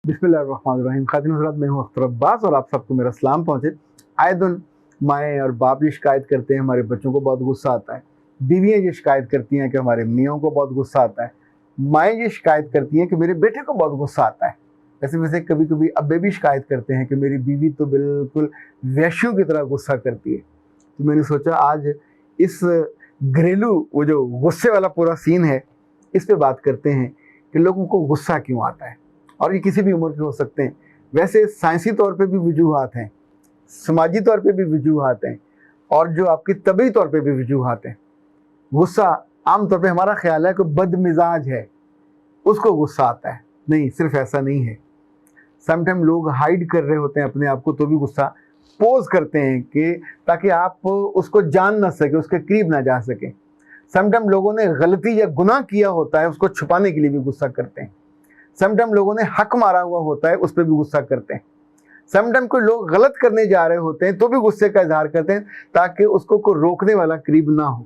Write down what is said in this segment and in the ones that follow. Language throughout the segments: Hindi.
बिस्मिल्लाहिर्रहमानिर्रहीम। खातिन हज़रात, मैं हूँ अख्तर अब्बास और आप सबको मेरा सलाम पहुँचे। आए दिन माएँ और बाप ये शिकायत करते हैं हमारे बच्चों को बहुत गुस्सा आता है। बीवियाँ ये शिकायत करती हैं कि हमारे मियों को बहुत गुस्सा आता है। माएँ ये शिकायत करती हैं कि मेरे बेटे को बहुत गुस्सा आता है। वैसे कभी कभी अब्बे भी शिकायत करते हैं कि मेरी बीवी तो बिल्कुल वैश्यों की तरह गुस्सा करती है। तो मैंने सोचा आज इस घरेलू वो जो गुस्से वाला पूरा सीन है, इस पे बात करते हैं कि लोगों को गुस्सा क्यों आता है। और ये किसी भी उम्र के हो सकते हैं। वैसे साइंसी तौर पे भी वजूहात हैं, समाजी तौर पे भी वजूहात हैं, और जो आपकी तबी तौर पे भी वजूहात हैं। गुस्सा आमतौर पे हमारा ख्याल है कि बदमिजाज है उसको गुस्सा आता है। नहीं, सिर्फ ऐसा नहीं है। समटाइम लोग हाइड कर रहे होते हैं अपने आप को तो भी गुस्सा पोज करते हैं कि ताकि आप उसको जान ना सके, उसके करीब ना जा सके। समटाइम लोगों ने गलती या गुनाह किया होता है, उसको छुपाने के लिए भी गुस्सा करते हैं। समटाइम लोगों ने हक मारा हुआ होता है, उस पर भी गुस्सा करते हैं। समटाइम कोई लोग गलत करने जा रहे होते हैं तो भी गुस्से का इजहार करते हैं ताकि उसको कोई रोकने वाला करीब ना हो।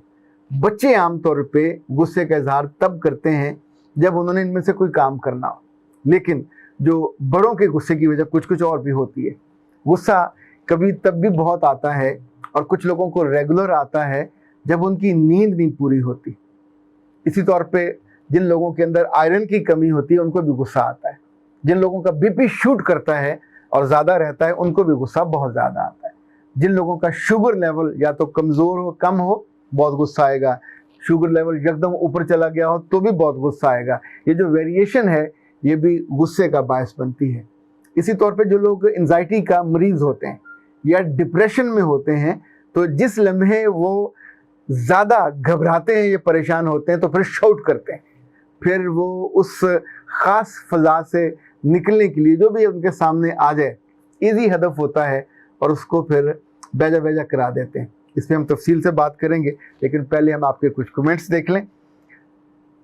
बच्चे आमतौर पे गुस्से का इजहार तब करते हैं जब उन्होंने इनमें से कोई काम करना हो, लेकिन जो बड़ों के गुस्से की वजह कुछ कुछ और भी होती है। गुस्सा कभी तब भी बहुत आता है, और कुछ लोगों को रेगुलर आता है जब उनकी नींद नहीं पूरी होती। इसी तौर पे जिन लोगों के अंदर आयरन की कमी होती है उनको भी गुस्सा आता है। जिन लोगों का बीपी शूट करता है और ज़्यादा रहता है उनको भी गुस्सा बहुत ज़्यादा आता है। जिन लोगों का शुगर लेवल या तो कमज़ोर हो, कम हो, बहुत गुस्सा आएगा। शुगर लेवल एकदम ऊपर चला गया हो तो भी बहुत गुस्सा आएगा। ये जो वेरिएशन है ये भी गुस्से का बायस बनती है। इसी तौर पे जो लोग एंजाइटी का मरीज़ होते हैं या डिप्रेशन में होते हैं, तो जिस लम्हे वो ज़्यादा घबराते हैं, ये परेशान होते हैं, तो फिर शाउट करते हैं। फिर वो उस ख़ास फ़ज़ा से निकलने के लिए जो भी उनके सामने आ जाए इजी हदफ होता है और उसको फिर बेजा बेजा करा देते हैं। इस पर हम तफसील से बात करेंगे, लेकिन पहले हम आपके कुछ कमेंट्स देख लें।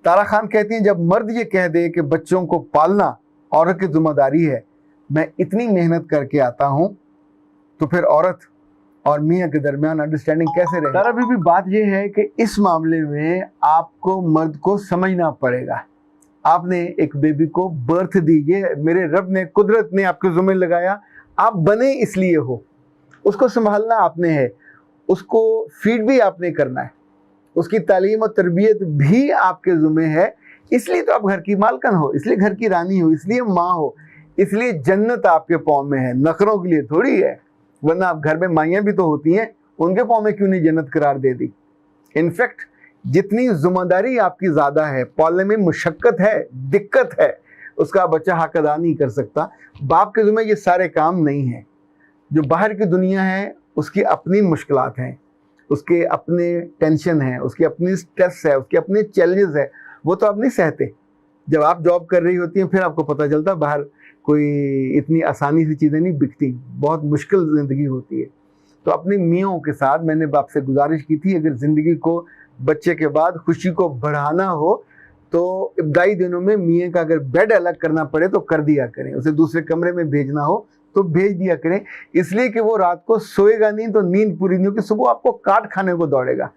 तारा खान कहती हैं, जब मर्द ये कह दे कि बच्चों को पालना औरत की जिम्मेदारी है, मैं इतनी मेहनत करके आता हूँ, तो फिर औरत और मियाँ के दरमियान अंडरस्टैंडिंग कैसे रहे। तारा भी बात यह है कि इस मामले में आपको मर्द को समझना पड़ेगा। आपने एक बेबी को बर्थ दी, ये मेरे रब ने, कुदरत ने आपके ज़िम्मे लगाया। आप बने इसलिए हो, उसको संभालना आपने है, उसको फीड भी आपने करना है, उसकी तालीम और तरबियत भी आपके ज़िम्मे है। इसलिए तो आप घर की मालकन हो, इसलिए घर की रानी हो, इसलिए माँ हो, इसलिए जन्नत आपके पाँव में है, नखरों के लिए थोड़ी है। वरना आप घर में माइयाँ भी तो होती हैं, उनके पाँव में क्यों नहीं जन्नत करार दे दी। इनफैक्ट जितनी जिम्मेदारी आपकी ज़्यादा है, पालने में मुशक्क़त है, दिक्कत है, उसका बच्चा हक अदा नहीं कर सकता। बाप के ज़िम्मे ये सारे काम नहीं हैं। जो बाहर की दुनिया है उसकी अपनी मुश्किलात हैं, उसके अपने टेंशन हैं, उसकी अपनी स्ट्रेस है, उसके अपने चैलेंजेस है, वो तो आप नहीं सहते। जब आप जॉब कर रही होती हैं फिर आपको पता चलता बाहर कोई इतनी आसानी से चीज़ें नहीं बिकती, बहुत मुश्किल ज़िंदगी होती है। तो अपने मियों के साथ मैंने बाप से गुजारिश की थी, अगर ज़िंदगी को बच्चे के बाद खुशी को बढ़ाना हो तो इब्तदाई दिनों में मियाँ का अगर बेड अलग करना पड़े तो कर दिया करें, उसे दूसरे कमरे में भेजना हो तो भेज दिया करें। इसलिए कि वो रात को सोएगा नहीं तो नींद पूरी नहीं होगी, सुबह आपको काट खाने को दौड़ेगा,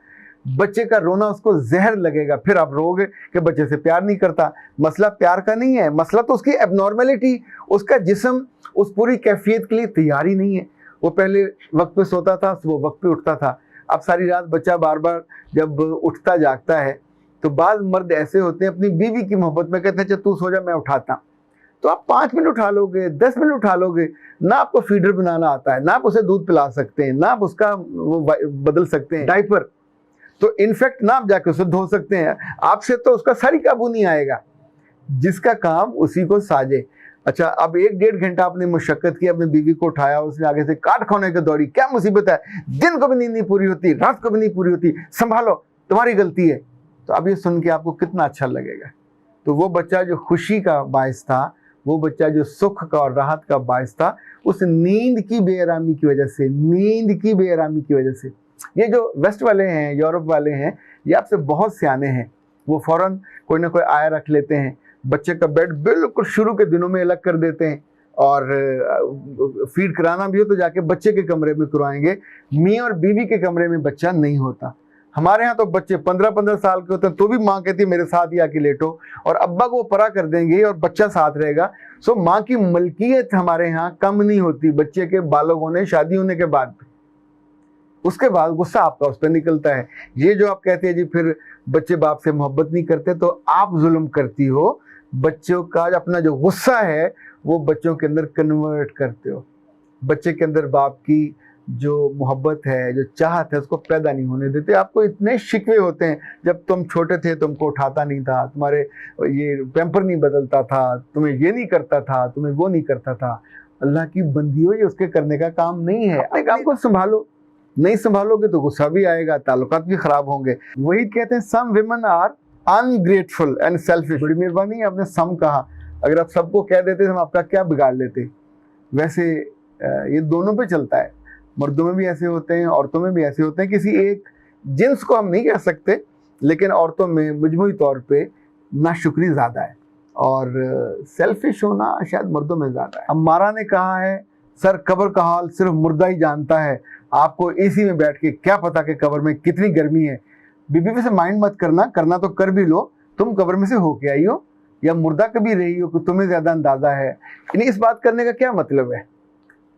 बच्चे का रोना उसको जहर लगेगा, फिर आप रोगे कि बच्चे से प्यार नहीं करता। मसला प्यार का नहीं है, मसला तो उसकी एबनॉर्मेलिटी, उसका जिस्म उस पूरी कैफियत के लिए तैयार ही नहीं है। वो पहले वक्त पे सोता था, सुबह वक्त पे उठता था, अब सारी रात बच्चा बार बार जब उठता जागता है। तो बाज़ मर्द ऐसे होते हैं अपनी बीवी की मोहब्बत में कहते हैं चल तू सो जा मैं उठाता। तो आप 5 मिनट उठा लोगे, 10 मिनट उठा लोगे, ना आपको फीडर बनाना आता है, ना आप उसे दूध पिला सकते हैं, ना आप उसका वो बदल सकते हैं डायपर, तो इनफैक्ट ना आप जाके उसे धो सकते हैं। आपसे तो उसका सारी काबू नहीं आएगा, जिसका काम उसी को साजे। अच्छा, अब 1-1.5 घंटा आपने मुशक्कत की, अपनी बीवी को उठाया, उसने आगे से काट खाने की दौड़ी, क्या मुसीबत है, दिन को भी नींद नहीं पूरी होती, रात को भी नहीं पूरी होती, संभालो तुम्हारी गलती है। तो अब ये सुन के आपको कितना अच्छा लगेगा। तो वो बच्चा जो खुशी का बायस था, वो बच्चा जो सुख का और राहत का बायस था, उस नींद की बेआरामी की वजह से, नींद की बेआरामी की वजह से, ये जो वेस्ट वाले हैं, यूरोप वाले हैं, ये आपसे बहुत सियाने हैं। वो फ़ौरन कोई ना कोई आया रख लेते हैं, बच्चे का बेड बिल्कुल शुरू के दिनों में अलग कर देते हैं, और फीड कराना भी हो तो जाके बच्चे के कमरे में करवाएंगे, मियाँ और बीवी के कमरे में बच्चा नहीं होता। हमारे यहाँ तो बच्चे 15-15 साल के होते हैं तो भी माँ कहती है मेरे साथ ही आके लेटो, और अब्बा को वो परा कर देंगे और बच्चा साथ रहेगा। सो माँ की मलकियत हमारे यहाँ कम नहीं होती बच्चे के बालग होने, शादी होने के बाद। उसके बाद गुस्सा आपका उस पर निकलता है। ये जो आप कहते हैं जी फिर बच्चे बाप से मोहब्बत नहीं करते, तो आप जुल्म करती हो। बच्चों का अपना जो गुस्सा है वो बच्चों के अंदर कन्वर्ट करते हो। बच्चे के अंदर बाप की जो मोहब्बत है, जो चाहत है, उसको पैदा नहीं होने देते। आपको इतने शिकवे होते हैं, जब तुम छोटे थे तुमको उठाता नहीं था, तुम्हारे ये पैम्पर नहीं बदलता था, तुम्हें ये नहीं करता था, तुम्हें वो नहीं करता था। अल्लाह की बंदी हो, ये उसके करने का काम नहीं है। अपने काम को संभालो, नहीं संभालोगे तो गुस्सा भी आएगा, ताल्लुकात भी खराब होंगे। वही कहते हैं some women are ungrateful and selfish. बड़ी मेहरबानी है आपने सम कहा, अगर आप सबको कह देते हम आपका क्या बिगाड़ लेते। वैसे ये दोनों पे चलता है, मर्दों में भी ऐसे होते हैं, औरतों में भी ऐसे होते हैं। किसी एक जिन्स को हम नहीं कह सकते, लेकिन औरतों में मजमूई तौर पे नाशुक्री ज़्यादा है और सेल्फिश होना शायद मर्दों में ज़्यादा है। अम्मारा ने कहा है सर कब्र का हाल सिर्फ मुर्दा ही जानता है, आपको एसी में बैठ के क्या पता कि कब्र में कितनी गर्मी है। बीबी से माइंड मत करना, करना तो कर भी लो, तुम कब्र में से होके आई हो या मुर्दा कभी रही हो कि तुम्हें ज़्यादा अंदाज़ा है। यानी इस बात करने का क्या मतलब है,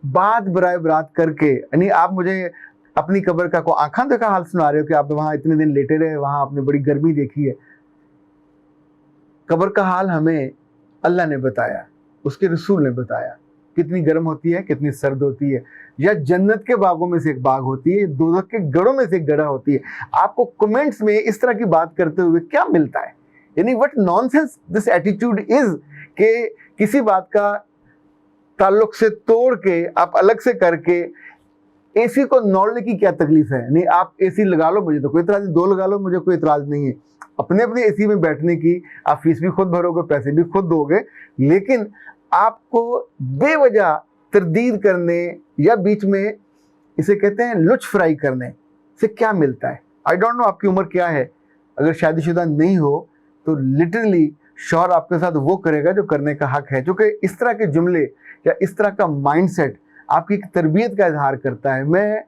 बात बराए बरात करके। यानी आप मुझे अपनी कब्र का को आंखा देखा हाल सुना रहे हो कि आप वहाँ इतने दिन लेटे रहे, वहाँ आपने बड़ी गर्मी देखी है। कब्र का हाल हमें अल्लाह ने बताया, उसके रसूल ने बताया, कितनी गर्म होती है, कितनी सर्द होती है, या जन्नत के बागों में से एक बाग होती है, दोज़ख के गढ़ों में से एक गढ़ा होती है। आपको कमेंट्स में इस तरह की बात करते हुए क्या मिलता है? यानी what nonsense this attitude is कि किसी बात का ताल्लुक से तोड़ के आप अलग से करके एसी को नौड़ने की क्या तकलीफ है। नहीं आप एसी लगा लो, मुझे तो कोई इतराज नहीं, 2 लगा लो, मुझे कोई इतराज नहीं है। अपने अपने एसी में बैठने की आप फीस भी खुद भरोगे, पैसे भी खुद दोगे, लेकिन आपको बेवजह तरदीद करने या बीच में इसे कहते हैं लुच फ्राई करने से क्या मिलता है? आई डोंट नो आपकी उम्र क्या है। अगर शादीशुदा नहीं हो तो लिटरली शौहर आपके साथ वो करेगा जो करने का हक है, क्योंकि इस तरह के जुमले या इस तरह का माइंडसेट आपकी तरबियत का इजहार करता है। मैं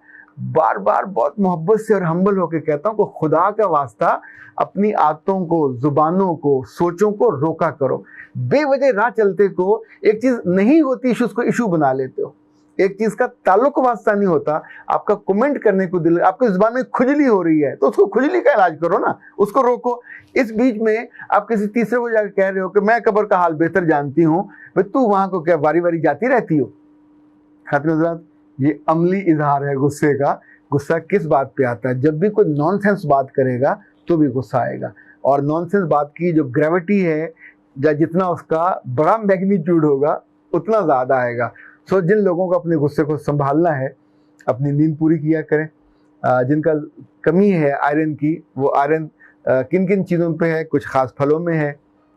बार बार बहुत मोहब्बत से और हम्बल होकर कहता हूँ कि खुदा का वास्ता अपनी आदतों को, जुबानों को, सोचों को रोका करो। बेवजह राह चलते को एक चीज़ नहीं होती उसको इशू बना लेते हो, एक चीज़ का ताल्लुक वास्ता नहीं होता, आपका कमेंट करने को दिल, आपकी जुबान में खुजली हो रही है तो उसको खुजली का इलाज करो ना, उसको रोको। इस बीच में आप किसी तीसरे को जाकर कह रहे हो कि मैं कब्र का हाल बेहतर जानती हूँ, भाई तू वहाँ को क्या बारी बारी जाती रहती हो? खातिन हज़रात, ये अमली इजहार है गुस्से का। गुस्सा किस बात पे आता है? जब भी कोई नॉनसेंस बात करेगा तो भी गुस्सा आएगा, और नॉनसेंस बात की जो ग्रेविटी है या जितना उसका बड़ा मैग्नीट्यूड होगा उतना ज़्यादा आएगा। सो जिन लोगों को अपने गुस्से को संभालना है, अपनी नींद पूरी किया करें। जिनका कमी है आयरन की, वो आयरन किन किन चीज़ों पे है? कुछ ख़ास फलों में है,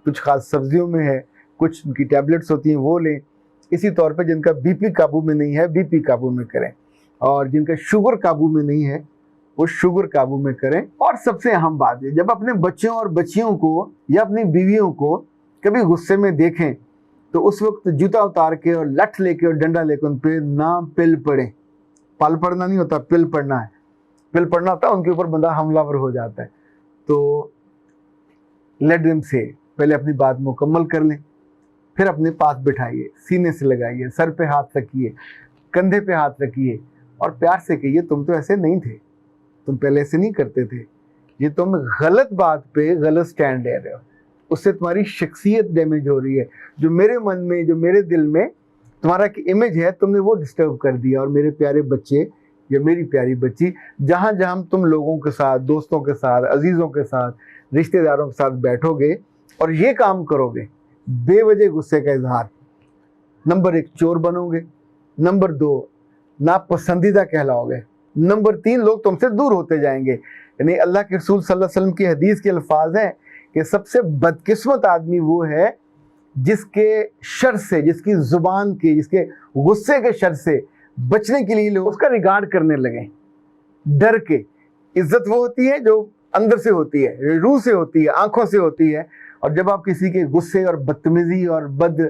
कुछ ख़ास सब्जियों में है, कुछ उनकी टैबलेट्स होती हैं वो लें। इसी तौर पे जिनका बीपी काबू में नहीं है, बीपी काबू में करें, और जिनका शुगर काबू में नहीं है वो शुगर काबू में करें। और सबसे अहम बात है, जब अपने बच्चों और बच्चियों को या अपनी बीवियों को कभी गुस्से में देखें तो उस वक्त जूता उतार के और लठ लेके और डंडा लेकर उन पर ना पिल पड़े। पल पड़ना नहीं होता, पिल पड़ना है। पिल पड़ना होता है उनके ऊपर बंदा हमलावर हो जाता है। तो लेट देम से पहले अपनी बात मुकम्मल कर लें, फिर अपने पास बिठाइए, सीने से लगाइए, सर पे हाथ रखिए, कंधे पे हाथ रखिए और प्यार से कहिए तुम तो ऐसे नहीं थे, तुम पहले ऐसे नहीं करते थे, ये तुम गलत बात पे गलत स्टैंड ले रहे हो, उससे तुम्हारी शख्सियत डैमेज हो रही है। जो मेरे मन में, जो मेरे दिल में तुम्हारा की इमेज है, तुमने वो डिस्टर्ब कर दिया। और मेरे प्यारे बच्चे या मेरी प्यारी बच्ची, जहाँ जहाँ तुम लोगों के साथ, दोस्तों के साथ, अजीज़ों के साथ, रिश्तेदारों के साथ बैठोगे और ये काम करोगे, बेवजह गुस्से का इजहार, नंबर 1 चोर बनोगे, नंबर 2 नापसंदीदा कहलाओगे, नंबर 3 लोग तुमसे दूर होते जाएंगे। यानी अल्लाह के रसूल सल्लल्लाहु अलैहि वसल्लम की हदीस के अल्फाज हैं कि सबसे बदकिस्मत आदमी वो है जिसके शर से, जिसकी जुबान के, जिसके गुस्से के शर से बचने के लिए लोग उसका रिगार्ड करने लगे डर के। इज्जत वो होती है जो अंदर से होती है, रूह से होती है, आंखों से होती है। और जब आप किसी के गुस्से और बदतमीजी और बद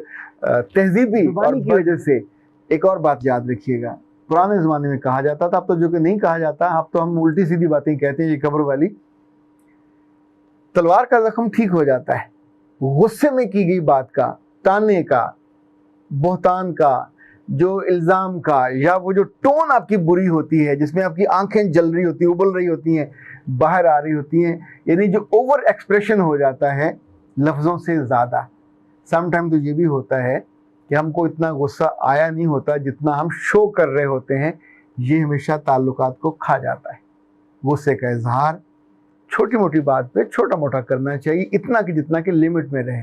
तहजीबी और की वजह से, एक और बात याद रखिएगा, पुराने ज़माने में कहा जाता था, अब तो जो कि नहीं कहा जाता, अब तो हम उल्टी सीधी बातें कहते हैं, ये कब्र वाली। तलवार का जख्म ठीक हो जाता है गुस्से में की गई बात का, ताने का, बोहतान का, जो इल्ज़ाम का, या वो जो टोन आपकी बुरी होती है, जिसमें आपकी आंखें जल रही होती हैं, उबल रही होती हैं, बाहर आ रही होती हैं, यानी जो ओवर एक्सप्रेशन हो जाता है लफ्ज़ों से ज़्यादा। समटाइम तो ये भी होता है कि हमको इतना गुस्सा आया नहीं होता जितना हम शो कर रहे होते हैं, ये हमेशा ताल्लुकात को खा जाता है। गुस्से का इजहार छोटी मोटी बात पे छोटा मोटा करना चाहिए, इतना कि जितना कि लिमिट में रहे।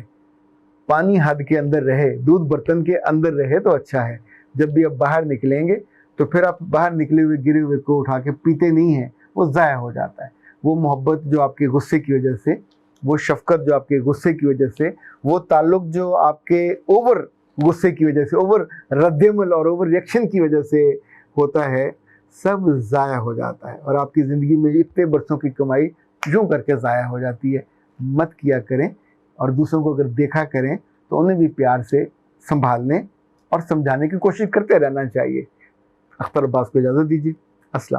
पानी हद के अंदर रहे, दूध बर्तन के अंदर रहे तो अच्छा है। जब भी आप बाहर निकलेंगे तो फिर आप बाहर निकले हुए गिरे हुए को उठा के पीते नहीं हैं, वो ज़ाया हो जाता है। वो मोहब्बत जो आपके गुस्से की वजह से, वो शफकत जो आपके गुस्से की वजह से, वो ताल्लुक जो आपके ओवर गुस्से की वजह से, ओवर रद्दमल और ओवर रिएक्शन की वजह से होता है, सब ज़ाया हो जाता है और आपकी ज़िंदगी में इतने बरसों की कमाई यूँ करके ज़ाया हो जाती है। मत किया करें, और दूसरों को अगर देखा करें तो उन्हें भी प्यार से संभालने और समझाने की कोशिश करते रहना चाहिए। अख्तर अब्बास को इजाज़त दीजिए। अस्सलाम।